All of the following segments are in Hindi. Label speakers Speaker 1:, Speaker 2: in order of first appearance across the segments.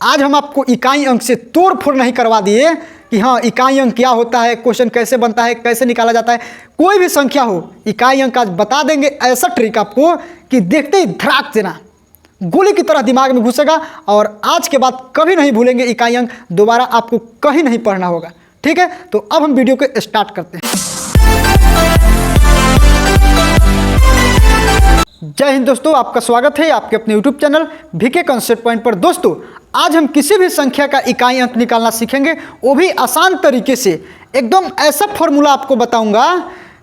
Speaker 1: आज हम आपको इकाई अंक से तोड़ फोड़ नहीं करवा दिए कि हाँ इकाई अंक क्या होता है, क्वेश्चन कैसे बनता है, कैसे निकाला जाता है। कोई भी संख्या हो इकाई अंक आज बता देंगे, ऐसा ट्रिक आपको कि देखते ही धड़ाक देना गोली की तरह दिमाग में घुसेगा और आज के बाद कभी नहीं भूलेंगे इकाई अंक, दोबारा आपको कहीं नहीं पढ़ना होगा। ठीक है, तो अब हम वीडियो को स्टार्ट करते हैं। जय हिंद दोस्तों, आपका स्वागत है आपके अपने YouTube channel VK Concept Point पर। दोस्तों आज हम किसी भी संख्या का इकाई अंक निकालना सीखेंगे, वो भी आसान तरीके से। एकदम ऐसा फॉर्मूला आपको बताऊंगा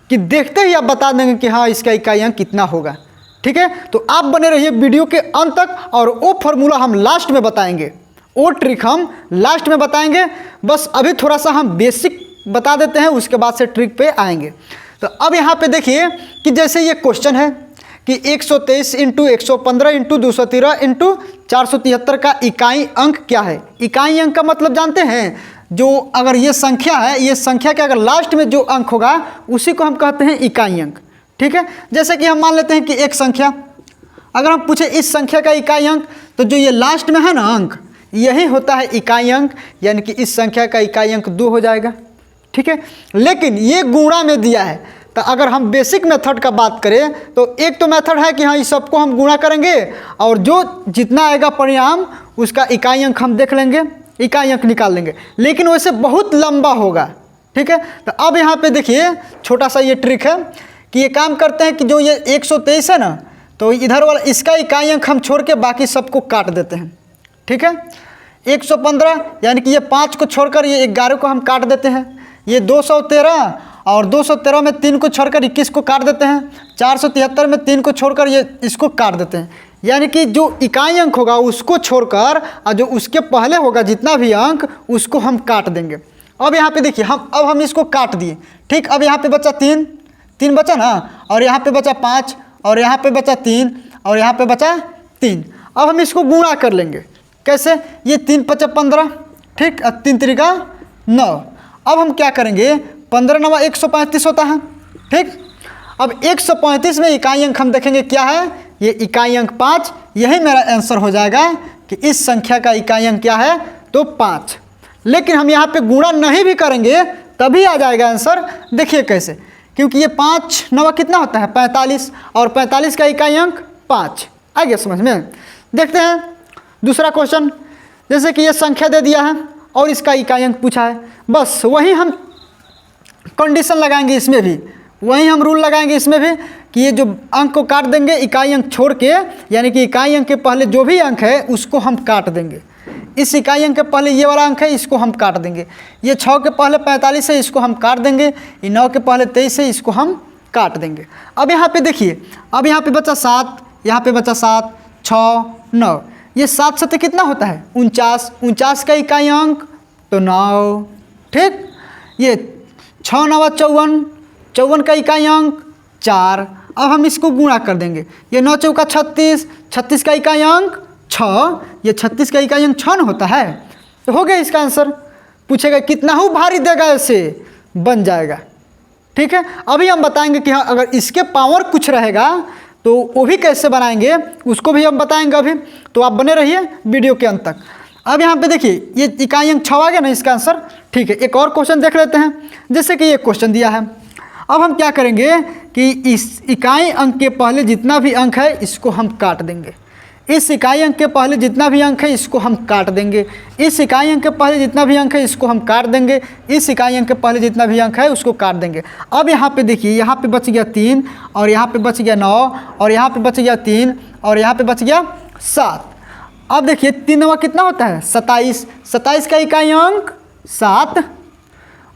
Speaker 1: कि देखते ही आप बता देंगे कि हाँ इसका इकाई अंक कितना होगा। ठीक है, तो आप बने रहिए वीडियो के अंत तक और वो फॉर्मूला हम लास्ट में बताएंगे, वो ट्रिक हम लास्ट में बताएंगे। बस अभी थोड़ा सा हम बेसिक बता देते हैं, उसके बाद से ट्रिक पे आएंगे। तो अब यहाँ पे देखिए कि जैसे ये क्वेश्चन है कि 123 इंटू 115 इंटू 213 इंटू 473 का इकाई अंक क्या है। इकाई अंक का मतलब जानते हैं, जो अगर ये संख्या है, ये संख्या के अगर लास्ट में जो अंक होगा उसी को हम कहते हैं इकाई अंक। ठीक है, जैसे कि हम मान लेते हैं कि एक संख्या, अगर हम पूछे इस संख्या का इकाई अंक, तो जो ये लास्ट में है ना अंक, यही होता है इकाई अंक, यानी कि इस संख्या का इकाई अंक 2 हो जाएगा। ठीक है, लेकिन ये गुणा में दिया है, तो अगर हम बेसिक मेथड का बात करें तो एक तो मेथड है कि हाँ इस सबको हम गुणा करेंगे और जो जितना आएगा परिणाम उसका इकाई अंक हम देख लेंगे, इकाई अंक निकाल लेंगे, लेकिन वैसे बहुत लंबा होगा। ठीक है, तो अब यहाँ पे देखिए छोटा सा ये ट्रिक है कि ये काम करते हैं कि जो ये 123 है ना, तो इधर वाला इसका इकाई अंक हम छोड़ के बाकी सबको काट देते हैं। ठीक है, 115 यानी कि ये 5 को छोड़कर ये 11 को हम काट देते हैं, ये 213 और 213 में 3 को छोड़कर 21 को काट देते हैं, 473 में 3 को छोड़कर ये इसको काट देते हैं। यानी कि जो इकाई अंक होगा उसको छोड़कर और जो उसके पहले होगा जितना भी अंक उसको हम काट देंगे। अब यहाँ पे देखिए हम इसको काट दिए। ठीक, अब यहाँ पे बचा 3 बचा ना, और यहाँ पे बचा 5 और यहाँ पे बचा 3 और यहाँ पे बचा 3। अब हम इसको गुणा कर लेंगे। कैसे? ये 3 × 5 = 15। ठीक, 3 × 3 = 9। अब हम क्या करेंगे, 15 × 9 = 135 होता है। ठीक, अब 135 में इकाई अंक हम देखेंगे क्या है, ये इकाई अंक 5। यही मेरा आंसर हो जाएगा कि इस संख्या का इकाई अंक क्या है, तो 5। लेकिन हम यहाँ पे गुणा नहीं भी करेंगे तभी आ जाएगा आंसर। देखिए कैसे, क्योंकि ये 5 × 9 कितना होता है, 45, और 45 का इकाई अंक 5। आ गया समझ में? देखते हैं दूसरा क्वेश्चन। जैसे कि ये संख्या दे दिया है और इसका इकाई अंक पूछा है, बस वही हम कंडीशन लगाएंगे इसमें भी, वही हम रूल लगाएंगे इसमें भी कि ये जो अंक को काट देंगे इकाई अंक छोड़ के, यानी कि इकाई अंक के पहले जो भी अंक है उसको हम काट देंगे। इस इकाई अंक के पहले ये वाला अंक है, इसको हम काट देंगे। ये 6 के पहले 45 है, इसको हम काट देंगे। ये 9 के पहले 23 है, इसको हम काट देंगे। अब यहाँ पे देखिए, अब यहाँ पे बचा 7, यहाँ पे बचा 7, 6, 9। ये 7 7 कितना होता है, 49। 49 का इकाई अंक तो 9। ठीक, ये 6 × 9 = 54। 54 का इकाई अंक 4। अब हम इसको गुणा कर देंगे। ये 9 × 4 = 36। 36 का इकाई अंक 6। ये 36 का इकाई अंक 6 होता है, तो हो गया इसका आंसर। पूछेगा कितना हो भारी देगा, ऐसे बन जाएगा। ठीक है, अभी हम बताएंगे कि हाँ अगर इसके पावर कुछ रहेगा तो वो भी कैसे बनाएंगे, उसको भी हम बताएंगे अभी। तो आप बने रहिए वीडियो के अंत तक। अब यहाँ पे देखिए ये इकाई अंक 6 आ गया ना इसका आंसर। ठीक है, एक और क्वेश्चन देख लेते हैं। जैसे कि ये क्वेश्चन दिया है, अब हम क्या करेंगे कि इस इकाई अंक के पहले जितना भी अंक है इसको हम काट देंगे। इस इकाई अंक के पहले जितना भी अंक है इसको हम काट देंगे। इस इकाई अंक के पहले जितना भी अंक है इसको हम काट देंगे। इस इकाई अंक के पहले जितना भी अंक है उसको काट देंगे। अब यहाँ पे देखिए, यहाँ पे बच गया 3 और यहाँ पे बच गया 9 और यहाँ पे बच गया 3 और यहाँ पे बच गया 7। अब देखिए 3 × 9 कितना होता है, 27। 27 का इकाई अंक 7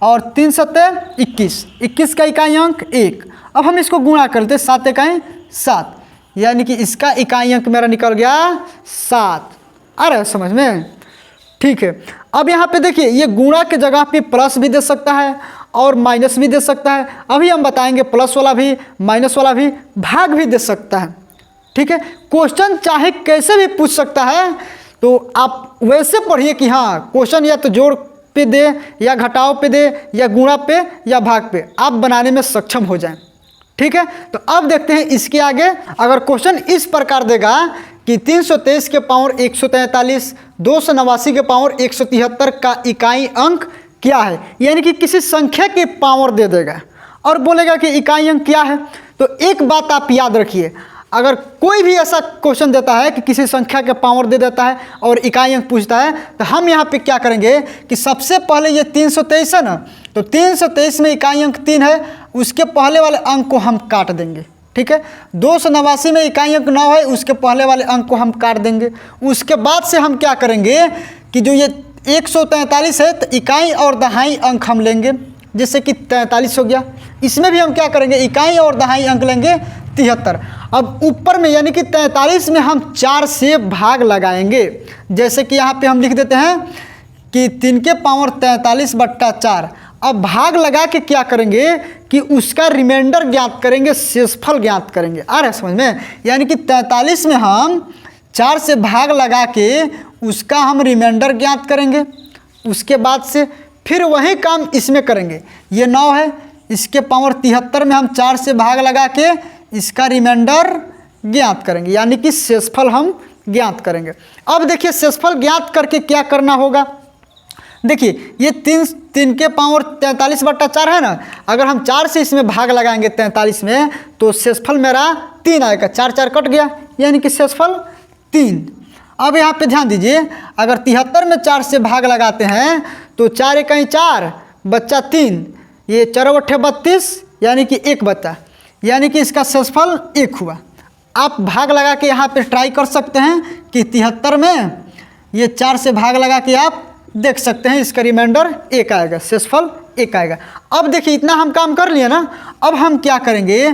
Speaker 1: और 3 × 7 = 21। 21 का इकाई अंक 1। अब हम इसको गुणा करते, 7 × 7, यानी कि इसका इकाई अंक मेरा निकल गया 7। आ रहा है समझ में? ठीक है, अब यहाँ पे देखिए ये गुणा के जगह पे प्लस भी दे सकता है और माइनस भी दे सकता है। अभी हम बताएंगे प्लस वाला भी, माइनस वाला भी, भाग भी दे सकता है। ठीक है, क्वेश्चन चाहे कैसे भी पूछ सकता है, तो आप वैसे पढ़िए कि हाँ क्वेश्चन या तो जोड़ पे दे या घटाव पे दे या गुणा पे या भाग पे, आप बनाने में सक्षम हो जाएं। ठीक है, तो अब देखते हैं इसके आगे। अगर क्वेश्चन इस प्रकार देगा कि 323 के पावर 143, 289 के पावर 173 का इकाई अंक क्या है। यानी कि किसी संख्या के पावर दे देगा और बोलेगा कि इकाई अंक क्या है। तो एक बात आप याद रखिए, अगर कोई भी ऐसा क्वेश्चन देता है कि किसी संख्या के पावर दे देता है और इकाई अंक पूछता है, तो हम यहाँ पे क्या करेंगे कि सबसे पहले ये 323 है ना, तो 323 में इकाई अंक 3 है, उसके पहले वाले अंक को हम काट देंगे। ठीक है, 289 में इकाई अंक 9 है, उसके पहले वाले अंक को हम काट देंगे। उसके बाद से हम क्या करेंगे कि जो ये 143 है, तो इकाई और दहाई अंक हम लेंगे, जैसे कि 43 हो गया। इसमें भी हम क्या करेंगे, इकाई और दहाई अंक लेंगे 73। अब ऊपर में यानी कि 43 में हम 4 से भाग लगाएंगे, जैसे कि यहाँ पे हम लिख देते हैं कि 3 के पावर 43/4। अब भाग लगा के क्या करेंगे कि उसका रिमाइंडर ज्ञात करेंगे, शेषफल ज्ञात करेंगे। आ रहा है समझ में? यानी कि 43 में हम 4 से भाग लगा के उसका हम रिमाइंडर ज्ञात करेंगे। उसके बाद से फिर वही काम इसमें करेंगे। ये 9 है, इसके पावर 73 में हम 4 से भाग लगा के इसका रिमाइंडर ज्ञात करेंगे, यानी कि शेषफल हम ज्ञात करेंगे। अब देखिए शेषफल ज्ञात करके क्या करना होगा। देखिए ये 3 के पावर 43/4 है ना, अगर हम 4 से इसमें भाग लगाएंगे 43 में, तो शेषफल मेरा 3 आएगा। 4 4 कट गया, यानी कि शेषफल 3। अब यहाँ पे ध्यान दीजिए, अगर 73 में 4 से भाग लगाते हैं तो 4 इकाई 4 बच्चा 3, ये 4 बट्ठे 32, यानी कि 1 बच्चा, यानी कि इसका शेषफल 1 हुआ। आप भाग लगा के यहाँ पे ट्राई कर सकते हैं कि 73 में ये 4 से भाग लगा के आप देख सकते हैं, इसका रिमाइंडर 1 आएगा, शेषफल 1 आएगा। अब देखिए इतना हम काम कर लिए ना, अब हम क्या करेंगे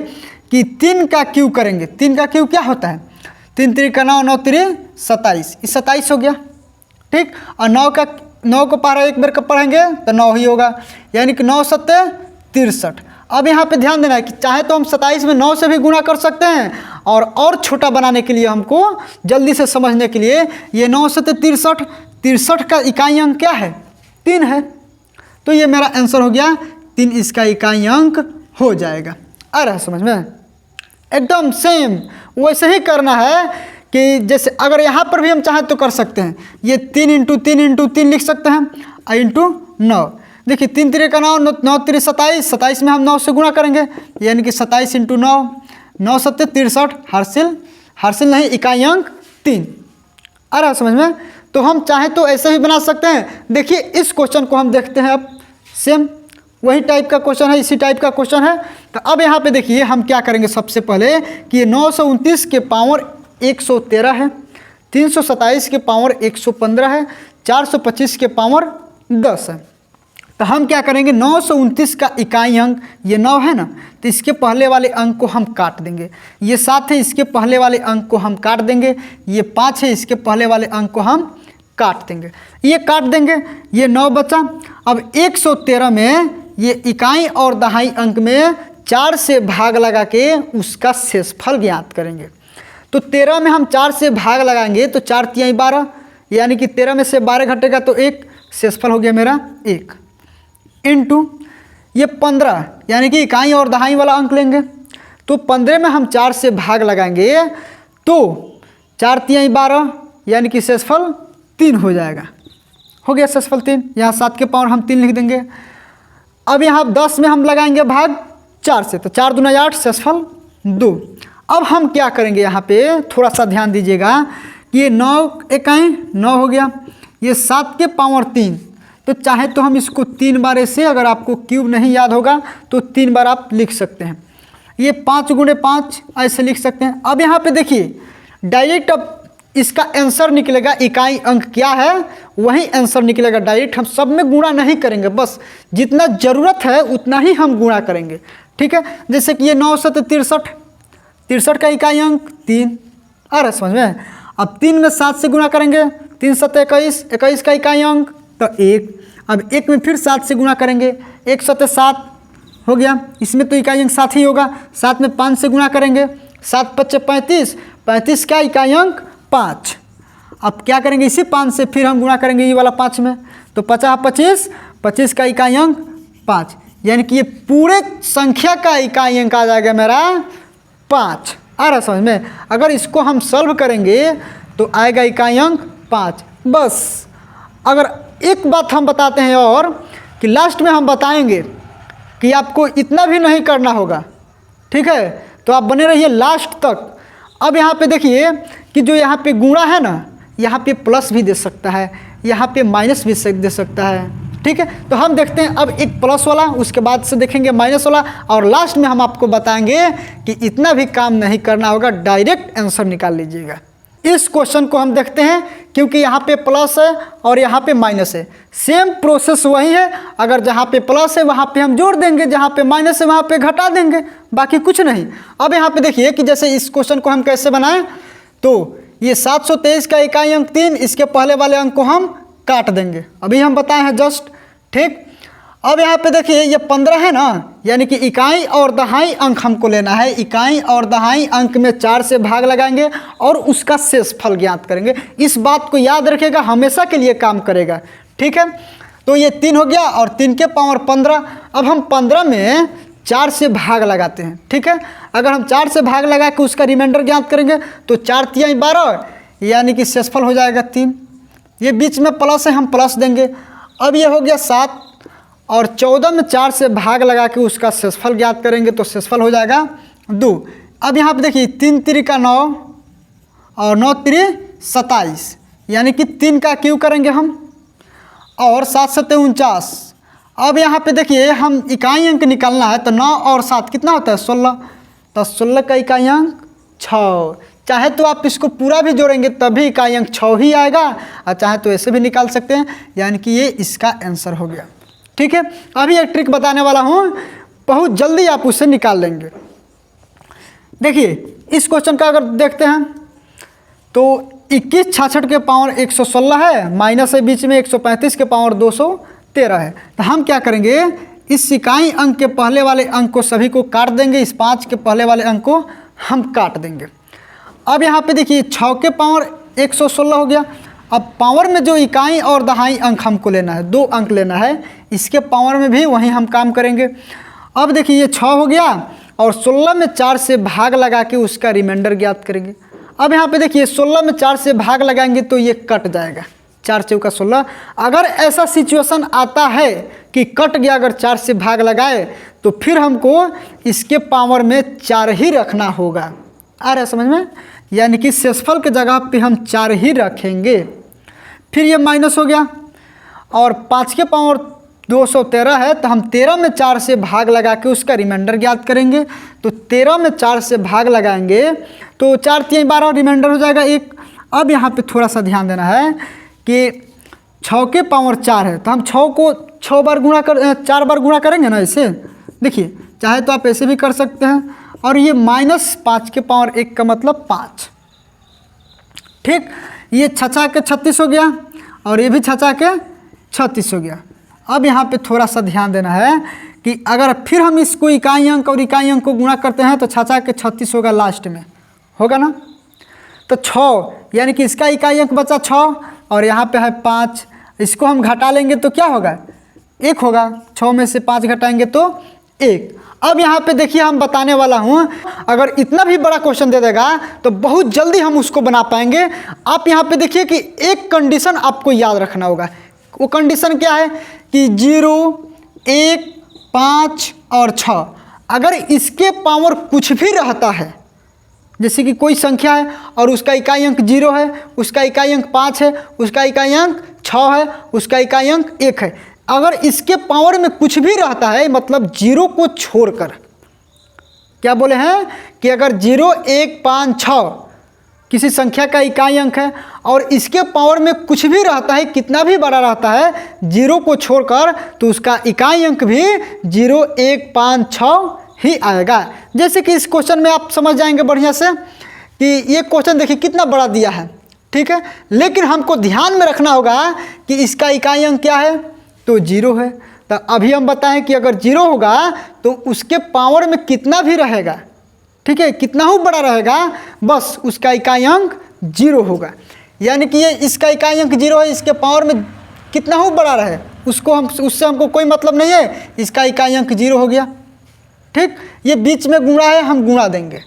Speaker 1: कि 3 का क्यूब करेंगे। 3 का क्यूब क्या होता है, 3 3 का 9, 9 3 27, 27 हो गया। ठीक, और 9 को पारा एक बार कब पढ़ेंगे तो 9 ही होगा, यानी कि 9 7 63। अब यहाँ पे ध्यान देना है कि चाहे तो हम 27 में 9 से भी गुणा कर सकते हैं, और छोटा बनाने के लिए हमको जल्दी से समझने के लिए ये 9 7 63, 63 का इकाई अंक क्या है, 3 है। तो ये मेरा आंसर हो गया 3, इसका इकाई अंक हो जाएगा। आ रहा है समझ में? एकदम सेम वैसे ही करना है कि जैसे अगर यहाँ पर भी हम चाहें तो कर सकते हैं। ये 3 × 3 × 3 लिख सकते हैं, इंटू 9। देखिए 3 3 का 9, 9 3 27, 27 में हम 9 से गुणा करेंगे, यानी कि 27 × 9, 9 7 63, हासिल नहीं, इकाई अंक 3। आ रहा है समझ में? तो हम चाहें तो ऐसे भी बना सकते हैं। देखिए इस क्वेश्चन को हम देखते हैं, अब सेम वही टाइप का क्वेश्चन है, इसी टाइप का क्वेश्चन है। तो अब यहाँ पे देखिए हम क्या करेंगे सबसे पहले कि ये 929 के पावर 113 है, 327 के पावर 115 है, 425 के पावर 10 है। तो हम क्या करेंगे, 929 का इकाई अंक ये 9 है ना, तो इसके पहले वाले अंक को हम काट देंगे। ये 7 है, इसके पहले वाले अंक को हम काट देंगे। ये 5 है, इसके पहले वाले अंक को हम काट देंगे। ये काट देंगे, ये 9 बचा। अब 113 में ये इकाई और दहाई अंक में 4 से भाग लगा के उसका शेषफल ज्ञात करेंगे। तो 13 में हम 4 से भाग लगाएंगे तो 4 तिहाई 12, यानी कि 13 में से 12 घटेगा तो 1, शेषफल हो गया मेरा 1, इंटू ये 15, यानी कि इकाई और दहाई वाला अंक लेंगे। तो 15 में हम 4 से भाग लगाएंगे तो 4 तिहाई 12, यानी कि शेषफल 3 हो जाएगा। हो गया शेषफल 3। यहाँ 7 के पावर हम 3 लिख देंगे। अब यहाँ 10 में हम लगाएंगे भाग 4 से, तो 4 दूना 8, शेषफल 2। अब हम क्या करेंगे, यहाँ पे थोड़ा सा ध्यान दीजिएगा कि ये 9 इकाई 9 हो गया, ये 7 के पावर 3, तो चाहे तो हम इसको 3 बार ऐसे, अगर आपको क्यूब नहीं याद होगा तो 3 बार आप लिख सकते हैं। ये 5 × 5 ऐसे लिख सकते हैं। अब यहाँ पे देखिए डायरेक्ट अब इसका आंसर निकलेगा, इकाई अंक क्या है वही आंसर निकलेगा डायरेक्ट। हम सब में गुणा नहीं करेंगे, बस जितना ज़रूरत है उतना ही हम गुणा करेंगे। ठीक है, जैसे कि ये 9 7 63, 63 का इकाई अंक 3। आ रहा समझ में? अब 3 में 7 से गुणा करेंगे, 3 7 21, 21 का इकाई अंक तो 1। अब 1 में फिर 7 से गुणा करेंगे, 1 7 7 हो गया, इसमें तो इकाई अंक 7 ही होगा। 7 में 5 से गुणा करेंगे, 7 5 35, 35 का इकाई अंक 5। अब क्या करेंगे, इसी 5 से फिर हम गुणा करेंगे ये वाला 5 में, तो 50 25, 25 का इकाई अंक 5, यानी कि ये पूरे संख्या का इकाई अंक आ जाएगा मेरा 5। आ रहा समझ में। अगर इसको हम सॉल्व करेंगे तो आएगा इकाई अंक 5 बस। अगर एक बात हम बताते हैं और कि लास्ट में हम बताएंगे कि आपको इतना भी नहीं करना होगा, ठीक है, तो आप बने रहिए लास्ट तक। अब यहाँ पे देखिए कि जो यहाँ पे गुणा है ना, यहाँ पे प्लस भी दे सकता है, यहाँ पे माइनस भी दे सकता है, ठीक है। तो हम देखते हैं अब एक प्लस वाला, उसके बाद से देखेंगे माइनस वाला, और लास्ट में हम आपको बताएंगे कि इतना भी काम नहीं करना होगा, डायरेक्ट आंसर निकाल लीजिएगा। इस क्वेश्चन को हम देखते हैं, क्योंकि यहाँ पे प्लस है और यहाँ पे माइनस है, सेम प्रोसेस वही है। अगर जहाँ पे प्लस है वहाँ पे हम जोड़ देंगे, जहाँ पे माइनस है वहाँ पे घटा देंगे, बाकी कुछ नहीं। अब यहाँ पे देखिए कि जैसे इस क्वेश्चन को हम कैसे बनाएं, तो ये 723 का इकाई अंक 3, इसके पहले वाले अंक को हम काट देंगे, अभी हम बताए हैं जस्ट, ठीक। अब यहाँ पे देखिए ये 15 है ना, यानी कि इकाई और दहाई अंक हमको लेना है। इकाई और दहाई अंक में 4 से भाग लगाएंगे और उसका शेषफल ज्ञात करेंगे। इस बात को याद रखिएगा, हमेशा के लिए काम करेगा, ठीक है। तो ये 3 हो गया और 3 के पावर 15। अब हम 15 में 4 से भाग लगाते हैं, ठीक है। अगर हम 4 से भाग लगा के उसका रिमाइंडर ज्ञात करेंगे तो 4 तिहाई 12, यानी कि शेषफल हो जाएगा 3। ये बीच में प्लस है, हम प्लस देंगे। अब ये हो गया 7 और 14 में 4 से भाग लगा के उसका शेषफल ज्ञात करेंगे तो शेषफल हो जाएगा 2। अब यहाँ पे देखिए 3 3 का 9 और 9 3 27, यानी कि 3 का क्यू करेंगे हम, और 7 7 49। अब यहाँ पे देखिए हम इकाई अंक निकालना है, तो 9 और 7 कितना होता है 16, तो 16 का इकाई अंक 6। चाहे तो आप इसको पूरा भी जोड़ेंगे तभी इकाई अंक 6 ही आएगा, और चाहे तो ऐसे भी निकाल सकते हैं, यानी कि ये इसका आंसर हो गया, ठीक है। अभी एक ट्रिक बताने वाला हूँ, बहुत जल्दी आप उसे निकाल लेंगे। देखिए इस क्वेश्चन का अगर देखते हैं तो 21 66 के पावर 116 है, माइनस है बीच में 135 के पावर 213 है। तो हम क्या करेंगे, इस इकाई अंक के पहले वाले अंक को सभी को काट देंगे, इस 5 के पहले वाले अंक को हम काट देंगे। अब यहाँ पे देखिए 6 के पावर 116 हो गया। अब पावर में जो इकाई और दहाई अंक हमको लेना है, 2 अंक लेना है, इसके पावर में भी वहीं हम काम करेंगे। अब देखिए ये 6 हो गया और 16 में 4 से भाग लगा के उसका रिमाइंडर ज्ञात करेंगे। अब यहाँ पे देखिए 16 में 4 से भाग लगाएंगे तो ये कट जाएगा, 4 चौका 16। अगर ऐसा सिचुएशन आता है कि कट गया, अगर 4 से भाग लगाए, तो फिर हमको इसके पावर में 4 ही रखना होगा। आ रहा है समझ में, यानी कि शेषफल के जगह पे हम 4 ही रखेंगे। फिर ये माइनस हो गया और 5 के पावर 213 है, तो हम 13 में 4 से भाग लगा के उसका रिमाइंडर ज्ञात करेंगे। तो 13 में 4 से भाग लगाएंगे तो 4 3 12 रिमाइंडर हो जाएगा 1। अब यहाँ पे थोड़ा सा ध्यान देना है कि 6 के पावर 4 है, तो हम 6 को 4 बार गुणा करेंगे ना इसे। देखिए चाहे तो आप ऐसे भी कर सकते हैं, और ये माइनस 5 के पावर 1 का मतलब 5, ठीक। ये 6 के 36 हो गया और ये भी 6 के 36 हो गया। अब यहाँ पे थोड़ा सा ध्यान देना है कि अगर फिर हम इसको इकाई अंक और इकाई अंक को गुणा करते हैं तो 6 के 36 होगा, लास्ट में होगा ना। तो 6, यानी कि इसका इकाई अंक बचा 6 और यहाँ पे है 5, इसको हम घटा लेंगे तो क्या होगा 1 होगा। 6 में से 5 घटाएंगे तो 1। अब यहाँ पे देखिए हम बताने वाला हूँ, अगर इतना भी बड़ा क्वेश्चन दे देगा तो बहुत जल्दी हम उसको बना पाएंगे। आप यहाँ पे देखिए कि एक कंडीशन आपको याद रखना होगा। वो कंडीशन क्या है कि 0 1 5 और 6, अगर इसके पावर कुछ भी रहता है, जैसे कि कोई संख्या है और उसका इकाई अंक 0 है, उसका इकाई अंक 5 है, उसका इकाई अंक 6 है, उसका इकाई अंक 1 है, अगर इसके पावर में कुछ भी रहता है, मतलब 0 को छोड़कर, क्या बोले हैं कि अगर 0 1 5 6 किसी संख्या का इकाई अंक है और इसके पावर में कुछ भी रहता है, कितना भी बड़ा रहता है 0 को छोड़कर, तो उसका इकाई अंक भी 0 1 5 6 ही आएगा। जैसे कि इस क्वेश्चन में आप समझ जाएंगे बढ़िया से कि ये क्वेश्चन देखिए कितना बड़ा दिया है, ठीक है। लेकिन हमको ध्यान में रखना होगा कि इसका इकाई अंक क्या है, तो 0 है। तो अभी हम बताएं कि अगर 0 होगा तो उसके पावर में कितना भी रहेगा, ठीक है, कितना ही बड़ा रहेगा, बस उसका इकाई अंक 0 होगा। यानी कि ये इसका इकाई अंक 0 है, इसके पावर में कितना ही बड़ा रहे उससे हमको कोई मतलब नहीं है, इसका इकाई अंक 0 हो गया, ठीक। ये बीच में गुणा है, हम गुणा देंगे।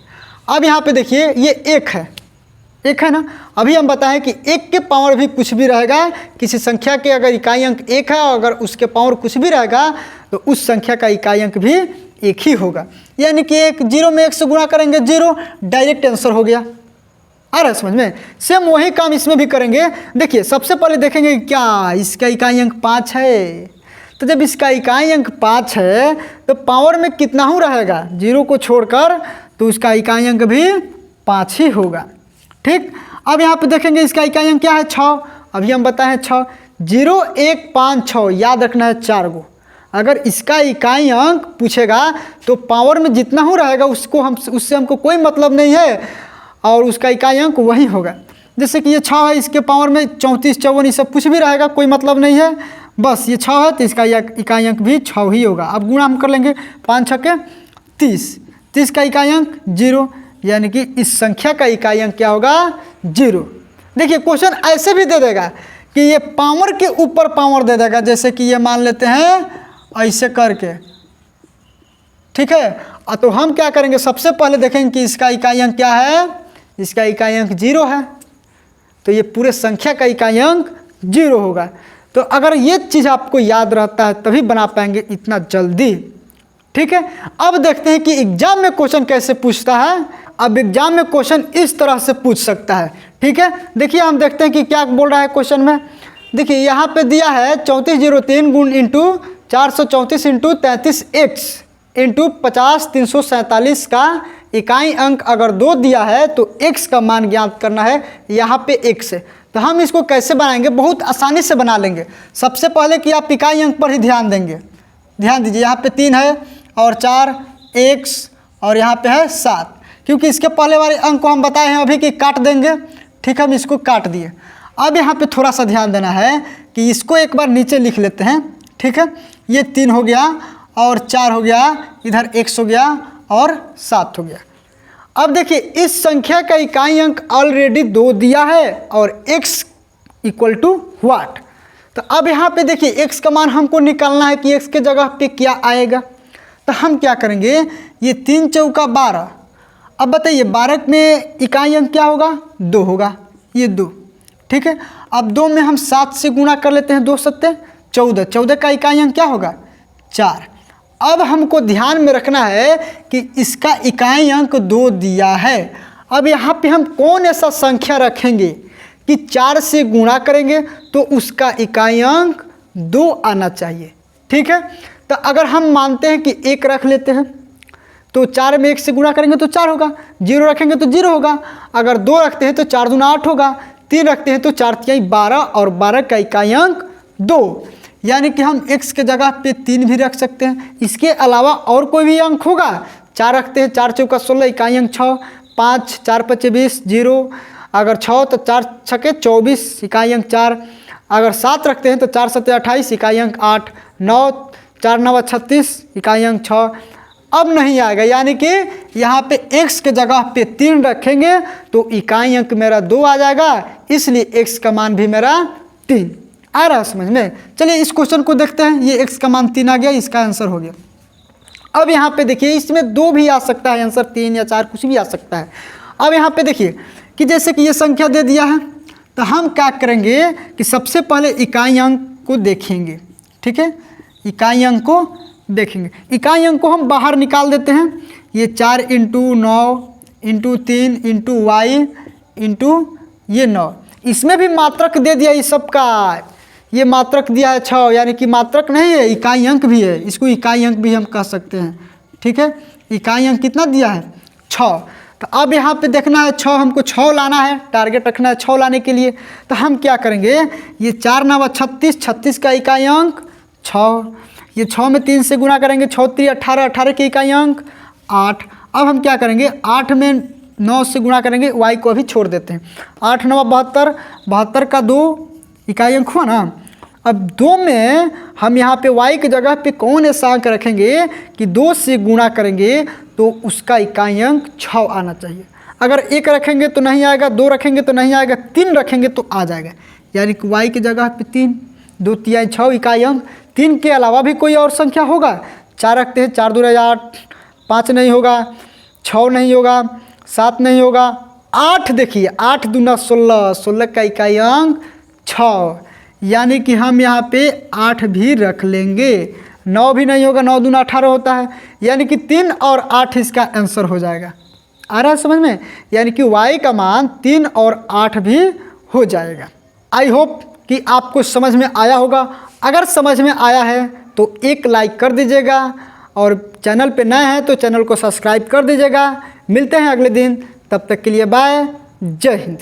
Speaker 1: अब यहाँ पे देखिए ये एक है ना। अभी हम बताएं कि एक के पावर भी कुछ भी रहेगा, किसी संख्या के अगर इकाई अंक एक है और अगर उसके पावर कुछ भी रहेगा तो उस संख्या का इकाई अंक भी एक ही होगा। यानी कि एक 0 में 1 से गुणा करेंगे 0, डायरेक्ट आंसर हो गया। आ रहा है समझ में? सेम वही काम इसमें भी करेंगे। देखिए सबसे पहले देखेंगे क्या इसका इकाई अंक 5 है, तो जब इसका इकाई अंक 5 है तो पावर में कितना ही रहेगा 0 को छोड़कर, तो उसका इकाई अंक भी 5 ही होगा। ठीक, अब यहाँ पे देखेंगे इसका इकाई अंक क्या है 6। अभी हम बताएं 6, 0 1 5 6, याद रखना है 4 गो। अगर इसका इकाई अंक पूछेगा तो पावर में जितना ही रहेगा उससे हमको कोई मतलब नहीं है, और उसका इकाई अंक वही होगा। जैसे कि ये 6 है, इसके पावर में 34 54 ये सब कुछ भी रहेगा, कोई मतलब नहीं है, बस ये 6 है तो इसका इकाई अंक भी 6 ही होगा। अब गुणा हम कर लेंगे 5 6 के 30 का इकाई अंक 0, यानी कि इस संख्या का इकाई अंक क्या होगा 0। देखिए क्वेश्चन ऐसे भी दे देगा कि ये पावर के ऊपर पावर दे देगा, जैसे कि ये मान लेते हैं ऐसे करके, ठीक है। तो हम क्या करेंगे, सबसे पहले देखेंगे कि इसका इकाई अंक क्या है, इसका इकाई अंक 0 है, तो ये पूरे संख्या का इकाई अंक 0 होगा। तो अगर ये चीज़ आपको याद रहता है तभी बना पाएंगे इतना जल्दी, ठीक है। अब देखते हैं कि एग्जाम में क्वेश्चन कैसे पूछता है। अब एग्जाम में क्वेश्चन इस तरह से पूछ सकता है, ठीक है। देखिए हम देखते हैं कि क्या बोल रहा है क्वेश्चन में। देखिए यहाँ पे दिया है 3403 गुण इंटू 434 इंटू 33x इंटू 50 347 का इकाई अंक अगर 2 दिया है तो x का मान ज्ञात करना है। यहाँ पे x है, तो हम इसको कैसे बनाएंगे, बहुत आसानी से बना लेंगे। सबसे पहले कि आप इकाई अंक पर ही ध्यान देंगे। ध्यान दीजिए, यहाँ पे 3 है और 4 x और यहाँ पे है 7, क्योंकि इसके पहले वाले अंक को हम बताए हैं अभी कि काट देंगे, ठीक है। हम इसको काट दिए। अब यहाँ पे थोड़ा सा ध्यान देना है कि इसको एक बार नीचे लिख लेते हैं, ठीक है। ये 3 हो गया और 4 हो गया, इधर x हो गया और 7 हो गया। अब देखिए इस संख्या का इकाई अंक ऑलरेडी 2 दिया है और x इक्वल टू व्हाट। तो अब यहाँ पे देखिए x का मान हमको निकालना है कि x के जगह पे क्या आएगा। तो हम क्या करेंगे, ये 3 चौका 12। अब बताइए 12 में इकाई अंक क्या होगा 2 होगा, ये 2, ठीक है। अब 2 में हम 7 से गुणा कर लेते हैं, 2 7 14, 14 का इकाई अंक क्या होगा 4। अब हमको ध्यान में रखना है कि इसका इकाई अंक 2 दिया है। अब यहाँ पे हम कौन ऐसा संख्या रखेंगे कि 4 से गुणा करेंगे तो उसका इकाई अंक 2 आना चाहिए, ठीक है। तो अगर हम मानते हैं कि 1 रख लेते हैं तो 4 में 1 से गुणा करेंगे तो 4 होगा, 0 रखेंगे तो 0 होगा। अगर 2 रखते हैं तो 4 दूना 8 होगा, 3 रखते हैं तो 4 तिहाई 12 और 12 का इकाई अंक 2, यानी कि हम x के जगह पे 3 भी रख सकते हैं। इसके अलावा और कोई भी अंक होगा, 4 रखते हैं 4 चौका 16 इकाई अंक 6, 5 4 5 20 0, अगर 6 तो 4 6 24 इकाई अंक 4, अगर 7 रखते हैं तो 4 7 28 इकाई अंक 8, 9 4 9 36 इकाई अंक 6। अब नहीं आएगा, यानी कि यहाँ पे x के जगह पे 3 रखेंगे तो इकाई अंक मेरा 2 आ जाएगा, इसलिए x का मान भी मेरा 3। आ रहा है समझ में? चलिए इस क्वेश्चन को देखते हैं। ये x का मान 3 आ गया, इसका आंसर हो गया। अब यहाँ पे देखिए इसमें 2 भी आ सकता है आंसर, 3 या 4 कुछ भी आ सकता है। अब यहाँ पे देखिए कि जैसे कि ये संख्या दे दिया है तो हम क्या करेंगे कि सबसे पहले इकाई अंक को देखेंगे, ठीक है। इकाई अंक को देखेंगे, इकाई अंक को हम बाहर निकाल देते हैं। ये 4 into 9 into 3 into Y into ये 9, इसमें भी मात्रक दे दिया इस सब का, ये मात्रक दिया है 6, यानी कि मात्रक नहीं है इकाई अंक भी है, इसको इकाई अंक भी हम कह सकते हैं, ठीक है। इकाई अंक कितना दिया है 6। तो अब यहाँ पे देखना है 6, हमको 6 लाना है, टारगेट रखना है 6 लाने के लिए। तो हम क्या करेंगे, ये 4 9 36, 36 का इकाई अंक 6, ये 6 में 3 से गुणा करेंगे, 6 3 18, 18 के इकाई अंक 8। अब हम क्या करेंगे, 8 में 9 से गुणा करेंगे, y को अभी छोड़ देते हैं। 8 9 72, 72 का 2 इकाई अंक हुआ ना। अब 2 में हम यहाँ पे y की जगह पे कौन ऐसा अंक रखेंगे कि 2 से गुणा करेंगे तो उसका इकाई अंक 6 आना चाहिए। अगर 1 रखेंगे तो नहीं आएगा, 2 रखेंगे तो नहीं आएगा, 3 रखेंगे तो आ जाएगा, यानी कि y की जगह पे 3, 2 तिहाई 6 इकाई अंक। 3 के अलावा भी कोई और संख्या होगा, 4 रखते हैं, 4 2 8, 5 नहीं होगा, 6 नहीं होगा, 7 नहीं होगा, 8 देखिए, 8 दूना 16, 16 का इकाई अंक 6, यानी कि हम यहाँ पे 8 भी रख लेंगे। 9 भी नहीं होगा, 9 दूना 18 होता है, यानी कि 3 और 8 इसका आंसर हो जाएगा। आ रहा है समझ में? यानी कि y का मान 3 और 8 भी हो जाएगा। आई होप कि आपको समझ में आया होगा। अगर समझ में आया है तो एक लाइक कर दीजिएगा, और चैनल पे नए हैं तो चैनल को सब्सक्राइब कर दीजिएगा। मिलते हैं अगले दिन, तब तक के लिए बाय, जय हिंद।